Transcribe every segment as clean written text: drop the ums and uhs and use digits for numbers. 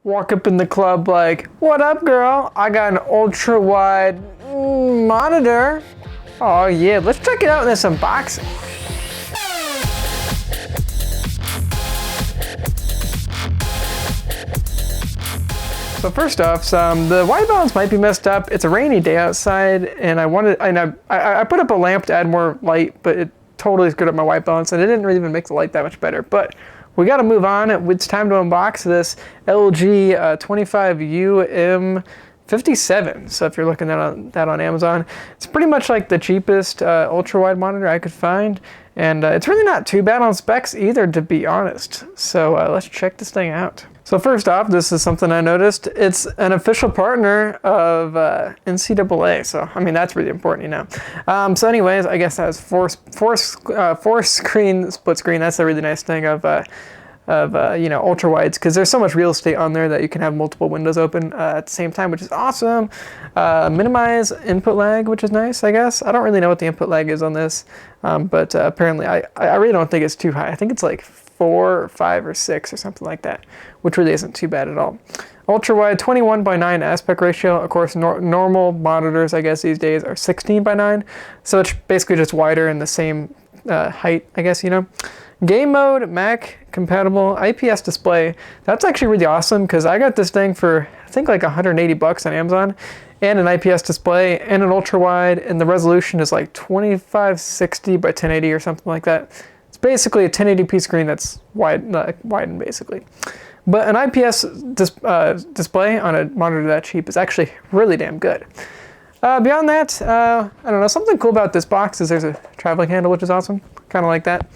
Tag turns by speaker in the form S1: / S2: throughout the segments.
S1: Walk up in the club like, what up, girl? I got an ultra-wide monitor. Oh yeah, let's check it out in this unboxing. So first off, the white balance might be messed up. It's a rainy day outside, and I put up a lamp to add more light, but it totally screwed up my white balance, and it didn't really even make the light that much better. But we got to move on. It's time to unbox this LG 25UM57. So if you're looking at that on Amazon, it's pretty much like the cheapest ultra-wide monitor I could find, and it's really not too bad on specs either, to be honest. So let's check this thing out. So first off, this is something I noticed. It's an official partner of NCAA, so I mean that's really important, you know. So anyways, I guess that has four screen split screen. That's a really nice thing of you know, ultra wides, because there's so much real estate on there that you can have multiple windows open at the same time, which is awesome. Minimize input lag, which is nice, I guess. I don't really know what the input lag is on this, but apparently I really don't think it's too high. I think it's like 4 or 5 or 6 or something like that, which really isn't too bad at all. Ultra wide 21:9 aspect ratio. Of course, normal monitors, I guess these days, are 16:9, so it's basically just wider in the same height, I guess, you know. Game mode, Mac compatible, IPS display. That's actually really awesome, because I got this thing for I think like 180 bucks on Amazon, and an IPS display and an ultra wide, and the resolution is like 2560 by 1080 or something like that. It's basically a 1080p screen that's widened basically. But an IPS display on a monitor that cheap is actually really damn good. Beyond that, I don't know, something cool about this box is there's a traveling handle, which is awesome, kind of like that.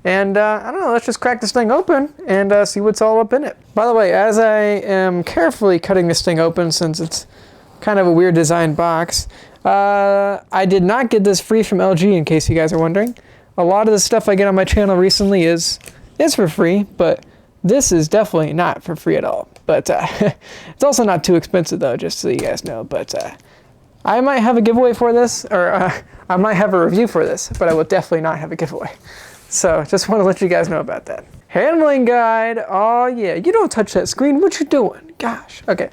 S1: And I don't know, let's just crack this thing open and see what's all up in it. By the way, as I am carefully cutting this thing open, since it's kind of a weird design box, I did not get this free from LG, in case you guys are wondering. A lot of the stuff I get on my channel recently is for free, but this is definitely not for free at all. But it's also not too expensive though, just so you guys know. But I might have a giveaway for this, or I might have a review for this, but I will definitely not have a giveaway. So just want to let you guys know about that. Handling guide. Oh yeah, you don't touch that screen. What you doing? Gosh. Okay.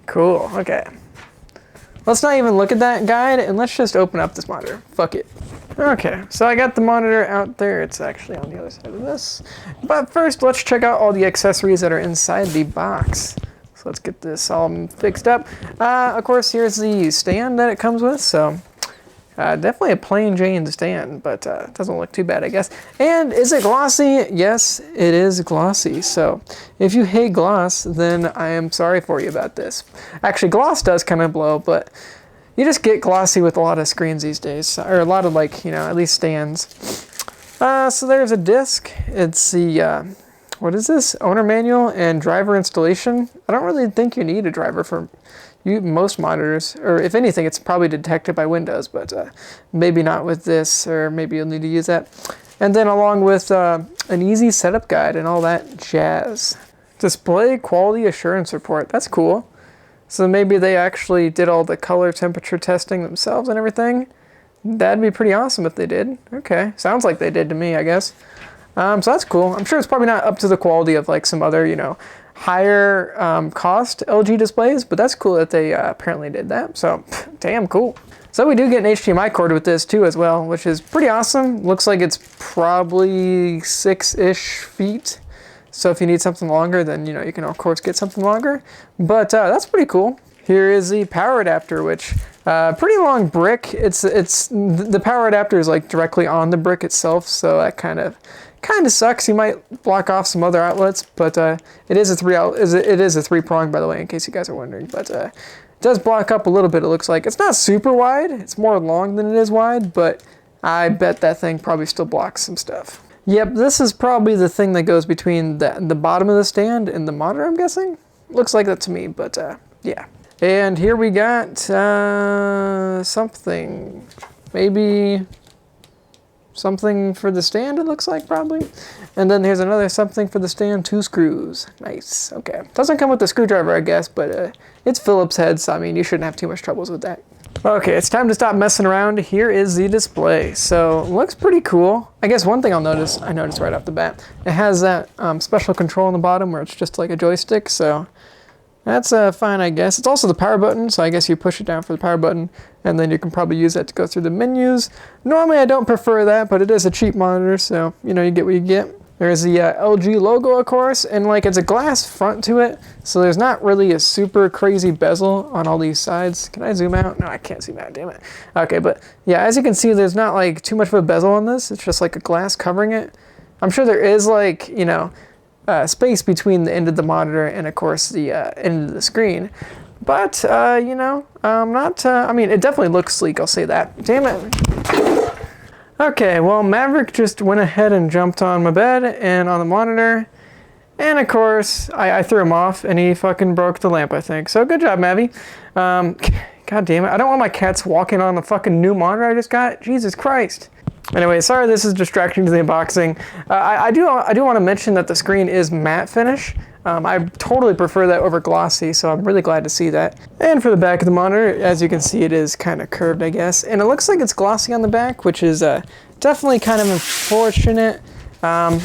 S1: Cool. Okay. Let's not even look at that guide, and let's just open up this monitor. Fuck it. Okay, so I got the monitor out there. It's actually on the other side of this. But first, let's check out all the accessories that are inside the box. So let's get this all fixed up. Of course, here's the stand that it comes with. So definitely a plain Jane stand, but it doesn't look too bad, I guess. And is it glossy? Yes, it is glossy. So if you hate gloss, then I am sorry for you about this. Actually, gloss does kind of blow, but you just get glossy with a lot of screens these days, or a lot of, like, you know, at least stands. So there's a disc. It's the, what is this? Owner manual and driver installation. I don't really think you need a driver for most monitors, or if anything, it's probably detected by Windows, but maybe not with this, or maybe you'll need to use that. And then along with an easy setup guide and all that jazz. Display quality assurance report. That's cool. So maybe they actually did all the color temperature testing themselves and everything. That'd be pretty awesome if they did. Okay, sounds like they did to me, I guess. So that's cool. I'm sure it's probably not up to the quality of like some other, you know, higher cost LG displays, but that's cool that they apparently did that. So damn cool. So we do get an HDMI cord with this too as well, which is pretty awesome. Looks like it's probably 6-ish feet. So if you need something longer, then, you know, you can of course get something longer. But that's pretty cool. Here is the power adapter, which pretty long brick. The power adapter is like directly on the brick itself, so that kind of sucks. You might block off some other outlets, but it is a 3-prong, by the way, in case you guys are wondering. But it does block up a little bit. It looks like it's not super wide. It's more long than it is wide, but I bet that thing probably still blocks some stuff. Yep, this is probably the thing that goes between the bottom of the stand and the monitor, I'm guessing. Looks like that to me, but yeah. And here we got something, maybe something for the stand, it looks like, probably. And then here's another something for the stand, 2 screws. Nice, okay. Doesn't come with the screwdriver, I guess, but it's Phillips head, so I mean, you shouldn't have too much troubles with that. Okay, it's time to stop messing around. Here is the display. So, looks pretty cool. I guess one thing I noticed right off the bat, it has that special control on the bottom where it's just like a joystick, so that's fine, I guess. It's also the power button, so I guess you push it down for the power button, and then you can probably use that to go through the menus. Normally, I don't prefer that, but it is a cheap monitor, so, you know, you get what you get. There's the LG logo, of course, and like it's a glass front to it, so there's not really a super crazy bezel on all these sides. Can I zoom out? No, I can't zoom out, damn it. Okay, but yeah, as you can see, there's not like too much of a bezel on this. It's just like a glass covering it. I'm sure there is like, you know, space between the end of the monitor and of course the end of the screen. But, you know, I mean, it definitely looks sleek, I'll say that. Damn it. Okay, well, Maverick just went ahead and jumped on my bed and on the monitor. And of course, I threw him off and he fucking broke the lamp, I think. So good job, Mavi. God damn it, I don't want my cats walking on the fucking new monitor I just got. Jesus Christ. Anyway, sorry this is distracting to the unboxing. I do want to mention that the screen is matte finish. I totally prefer that over glossy, so I'm really glad to see that. And for the back of the monitor, as you can see, it is kind of curved, I guess. And it looks like it's glossy on the back, which is definitely kind of unfortunate. Yeah,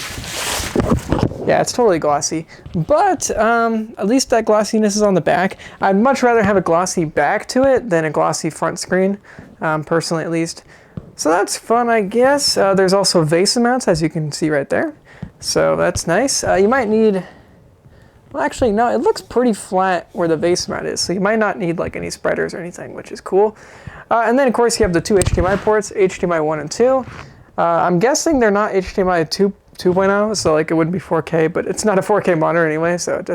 S1: it's totally glossy. But at least that glossiness is on the back. I'd much rather have a glossy back to it than a glossy front screen, personally at least. So that's fun, I guess. There's also vase mounts, as you can see right there. So that's nice. You might need... Well, actually, no, it looks pretty flat where the vase mount is, so you might not need like any spreaders or anything, which is cool. And then, of course, you have the two HDMI ports, HDMI 1 and 2. I'm guessing they're not HDMI 2.0, so like it wouldn't be 4K, but it's not a 4K monitor anyway, so it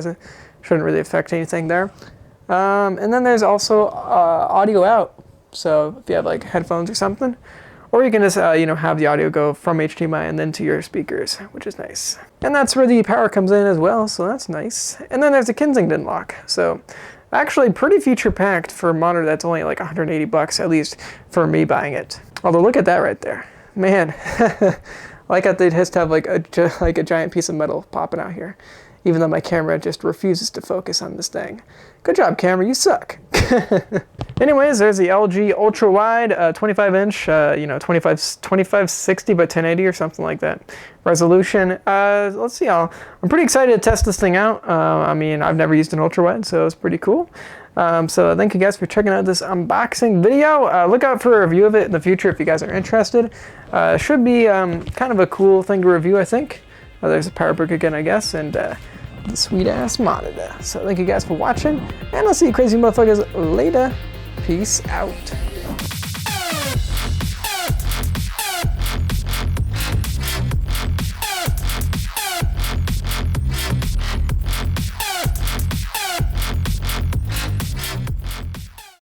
S1: shouldn't really affect anything there. And then there's also audio out, so if you have like headphones or something. Or you can just, you know, have the audio go from HDMI and then to your speakers, which is nice. And that's where the power comes in as well, so that's nice. And then there's a Kensington lock. So actually pretty feature-packed for a monitor that's only like 180 bucks, at least for me buying it. Although look at that right there. Man, like I did just have like a giant piece of metal popping out here, even though my camera just refuses to focus on this thing. Good job, camera, you suck. Anyways, there's the LG UltraWide 25-inch, you know, 2560 by 1080 or something like that resolution. Let's see, I'm pretty excited to test this thing out. I mean, I've never used an UltraWide, so it's pretty cool. So thank you guys for checking out this unboxing video. Look out for a review of it in the future if you guys are interested. Should be kind of a cool thing to review, I think. There's a power brick again, I guess, and the sweet ass monitor. So thank you guys for watching, and I'll see you crazy motherfuckers later. Peace out.